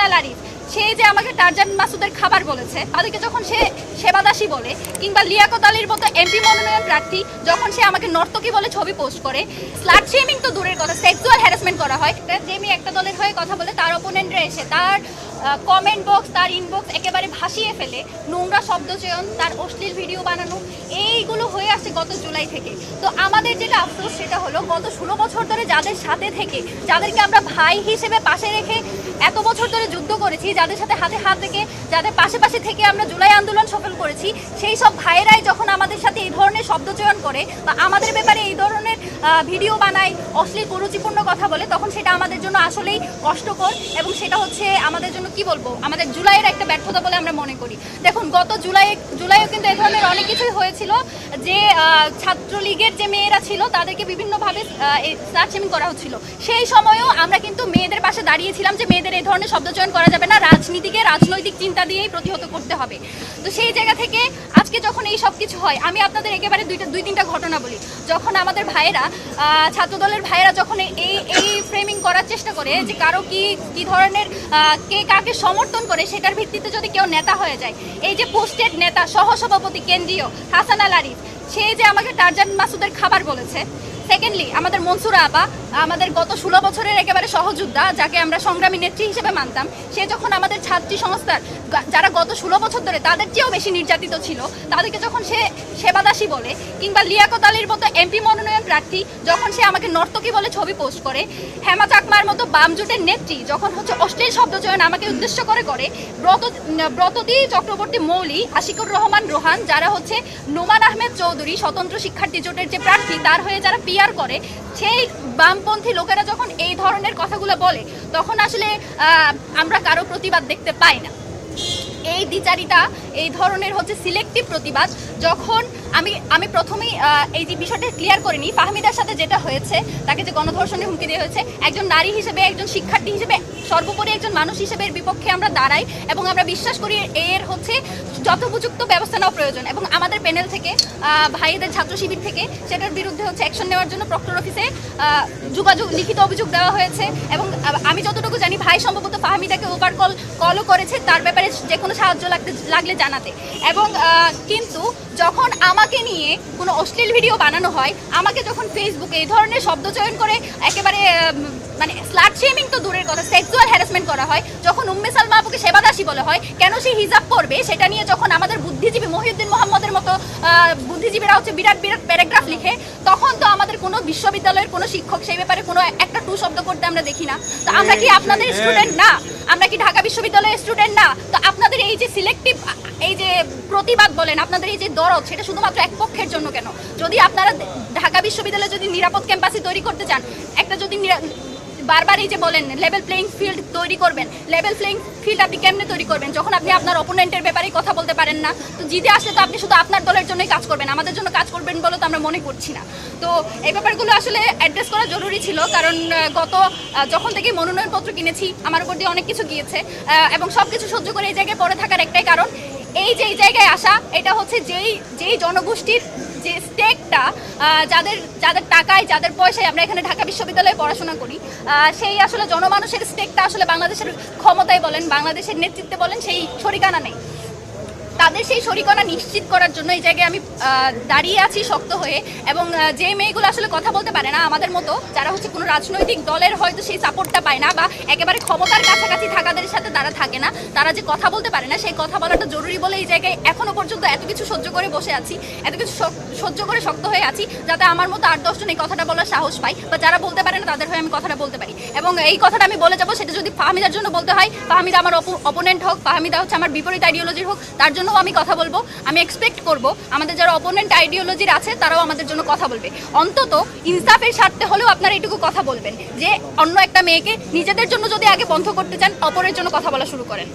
হাসান আল আরিফ সে যে আমাকে টারজান মাসুদের খাবার বলেছে, তাদেরকে যখন সে সেবাদাসী বলে, কিংবা লিয়াকত আলীর মতো এমপি মনোনয়ন প্রার্থী যখন সে আমাকে নর্তকী বলে ছবি পোস্ট করে, স্লাট শেমিং তো দূরের কথা, সেক্সুয়াল হ্যারাসমেন্ট করা হয়। যে মেয়ে একটা দলের হয়ে কথা বলে তার অপোনেন্টরা এসে তার কমেন্ট বক্স, তার ইনবক্স একেবারে ভাসিয়ে ফেলে, নোংরা শব্দচয়ন, তার অশ্লীল ভিডিও বানানো, এইগুলো হয়ে আসছে গত জুলাই থেকে। তো আমাদের যেটা আফসোস সেটা হলো গত 16 বছর ধরে যাদের সাথে থেকে, যাদেরকে আমরা ভাই হিসেবে পাশে রেখে এত বছর ধরে যুদ্ধ করেছি, যাদের সাথে হাতে হাত রেখে, যাদের পাশে পাশে থেকে আমরা জুলাই আন্দোলন সফল করেছি, সেই সব ভাইয়েরাই যখন আমাদের সাথে এই ধরনের শব্দচয়ন করে বা আমাদের ব্যাপারে এই ধরনের ভিডিও বানায়, অশ্লীল কুরুচিপূর্ণ কথা বলে, তখন সেটা আমাদের জন্য আসলেই কষ্টকর। এবং সেটা হচ্ছে আমাদের জন্য কি বলবো, আমাদের জুলাইয়ের একটা ব্যর্থতা বলে আমরা মনে করি। দেখুন গত জুলাইও কিন্তু এই ধরনের অনেক কিছুই হয়েছিল, যে ছাত্রলীগের যে মেয়েরা ছিল তাদেরকে বিভিন্নভাবে স্লাট শেমিং করা হচ্ছিল। সেই সময়ও আমরা কিন্তু মেয়েদের পাশে দাঁড়িয়েছিলাম যে মেয়েদের এই ধরনের শব্দচয়ন করা যাবে না, রাজনীতিকে রাজনৈতিক চিন্তা দিয়েই প্রতিহত করতে হবে। তো সেই জায়গা থেকে আজকে যখন এই সব কিছু হয়, আমি আপনাদের একেবারে দুই তিনটা ঘটনা বলি। যখন আমাদের ভাইয়েরা, ছাত্রদলের ভাইয়েরা যখন এই ফ্রেমিং করার চেষ্টা করে যে কারো কি ধরনের কে কাকে সমর্থন করে সেটার ভিত্তিতে যদি কেউ নেতা হয়ে যায়, এই যে পোস্টেড নেতা সহসভাপতি কেন্দ্রীয় হাসান আল আরিফ সে যে আমাকে টারজান মাসুদের খাবার বলেছে। সেকেন্ডলি আমাদের মনসুরা আপা, আমাদের গত 16 বছরের একেবারে সহযোদ্ধা, যাকে আমরা সংগ্রামী নেত্রী হিসেবে মানতাম, সে যখন আমাদের ছাত্রী সংস্থার যারা গত 16 বছর ধরে তাদের চেয়েও বেশি নির্যাতিত ছিল, তাদেরকে যখন সে সেবাদাসী বলে, কিংবা লিয়াকত আলীর মতো এমপি মনোনয়ন প্রার্থী যখন সে আমাকে নর্তকী বলে ছবি পোস্ট করে, হেমা চাকমার মতো বাম জোটের নেত্রী যখন হচ্ছে অশ্লীল শব্দচয়ন আমাকে উদ্দেশ্য করে, ব্রততী চক্রবর্তী মৌলি, আশিকুর রহমান রোহান, যারা হচ্ছে নোমান আহমেদ চৌধুরী স্বতন্ত্র শিক্ষার্থী জোটের যে প্রার্থী, তার হয়ে যারা পিআর করে, সেই বামপন্থী লোকেরা যখন এই ধরনের কথাগুলো বলে, তখন আসলে আমরা কারো প্রতিবাদ দেখতে পাই না। এই দ্বিচারিতা, এই ধরনের হচ্ছে সিলেক্টিভ প্রতিবাদ। যখন আমি প্রথমেই এই যে বিষয়টা ক্লিয়ার করিনি, ফাহমিদার সাথে যেটা হয়েছে, তাকে যে গণধর্ষণের হুমকি দেওয়া হয়েছে, একজন নারী হিসেবে, একজন শিক্ষার্থী হিসেবে, সর্বোপরি একজন মানুষ হিসেবে এর বিপক্ষে আমরা দাঁড়াই এবং আমরা বিশ্বাস করি এর হচ্ছে যথোপযুক্ত ব্যবস্থা নেওয়া প্রয়োজন। এবং আমাদের প্যানেল থেকে, ভাইদের ছাত্র শিবির থেকে সেটার বিরুদ্ধে হচ্ছে অ্যাকশন নেওয়ার জন্য প্রক্টর অফিসে লিখিত অভিযোগ দেওয়া হয়েছে। এবং আমি যতটুকু জানি ভাই সম্ভবত ফাহমিদাকে ওভার কলও করেছে তার ব্যাপারে যে কোনো সাহায্য লাগলে জানাতে। এবং কিন্তু যখন আমাকে নিয়ে কোনো অশ্লীল ভিডিও বানানো হয়, আমাকে যখন ফেসবুকে এই ধরনের শব্দচয়ন করে একেবারে মানে স্লাট শেমিং তো দূরের কথা, সেক্সুয়াল হ্যারাসমেন্ট করা হয়, যখন উম্মে সালমা আপুকে সেবাদাসী বলে হয়, কেন সে হিজাব পরবে সেটা নিয়ে যখন আমাদের বুদ্ধিজীবী মহিউদ্দিন মোহাম্মদের মতো বুদ্ধিজীবীরা হচ্ছে বিরাট প্যারাগ্রাফ লিখে, তখন তো আমাদের কোনো বিশ্ববিদ্যালয়ের কোনো শিক্ষক সেই ব্যাপারে কোনো একটা টু শব্দ করতে আমরা দেখি না। তো আমরা কি আপনাদের স্টুডেন্ট না? আমরা কি ঢাকা বিশ্ববিদ্যালয়ের স্টুডেন্ট না? তো আপনাদের এই যে সিলেক্টিভ এই যে প্রতিবাদ বলেন, আপনাদের এই যে দরদ, সেটা শুধুমাত্র এক পক্ষের জন্য কেন? যদি আপনারা ঢাকা বিশ্ববিদ্যালয়ে যদি নিরাপদ ক্যাম্পাসে তৈরি করতে চান, একটা যদি বারবার এই যে বলেন লেভেল প্লেইং ফিল্ড তৈরি করবেন, লেভেল প্লেইং ফিল্ড আপনি কেমনে তৈরি করবেন যখন আপনি আপনার অপোনেন্টের ব্যাপারে কথা বলতে পারেন না? তো জিতে আসলে তো আপনি শুধু আপনার দলের জন্যই কাজ করবেন, আমাদের জন্য কাজ করবেন বলে তো আমরা মনে করছি না। তো এই ব্যাপারগুলো আসলে অ্যাড্রেস করা জরুরি ছিল, কারণ যখন থেকে মনোনয়নপত্র কিনেছি আমার উপর দিয়ে অনেক কিছু গিয়েছে এবং সব কিছু সহ্য করে এই জায়গায় পড়ে থাকার একটাই কারণ, এই যে এই জায়গায় আসা, এটা হচ্ছে যেই জনগোষ্ঠীর যে স্টেকটা, যাদের টাকায়, যাদের পয়সায় আমরা এখানে ঢাকা বিশ্ববিদ্যালয়ে পড়াশোনা করি, সেই আসলে জনমানুষের স্টেকটা আসলে বাংলাদেশের ক্ষমতায় বলেন, বাংলাদেশের নেতৃত্বে বলেন, সেই শরিকানা নেই। তাদের সেই শরিকানা নিশ্চিত করার জন্য এই জায়গায় আমি দাঁড়িয়ে আছি শক্ত হয়ে। এবং যে মেয়েগুলো আসলে কথা বলতে পারে না, আমাদের মতো যারা হচ্ছে কোনো রাজনৈতিক দলের হয়তো সেই সাপোর্টটা পায় না, বা একেবারে ক্ষমতার কাছাকাছি থাকাদের সাথে তারা থাকে না, তারা যে কথা বলতে পারে না, সেই কথা বলাটা জরুরি বলে এই জায়গায় এখনো পর্যন্ত এত কিছু সহ্য করে বসে আছি, এত কিছু সহ্য করে শক্ত হয়ে আছি, যাতে আমার মতো 8-10 জন এই কথাটা বলার সাহস পাই, বা যারা বলতে পারে না তাদের হয়ে আমি কথাটা বলতে পারি। এবং এই কথাটা আমি বলে যাবো, সেটা যদি ফাহমিদার জন্য বলতে হয়, ফাহমিদা আমার অপোনেন্ট হোক, ফাহমিদা হচ্ছে আমার বিপরীত আইডিওলজির হোক, তার জন্য আমি কথা বলবো। আমি এক্সপেক্ট করব আমাদের যারা অপোনেন্ট আইডিওলজির আছে তারাও আমাদের জন্য কথা বলবে। অন্তত ইনসাফের স্বার্থে হলেও আপনারা এইটুকু কথা বলবেন যে অন্য একটা মেয়েকে নিজেদের জন্য যদি আগে বন্ধ করতে চান, অপরের জন্য কথা বলা শুরু করেন।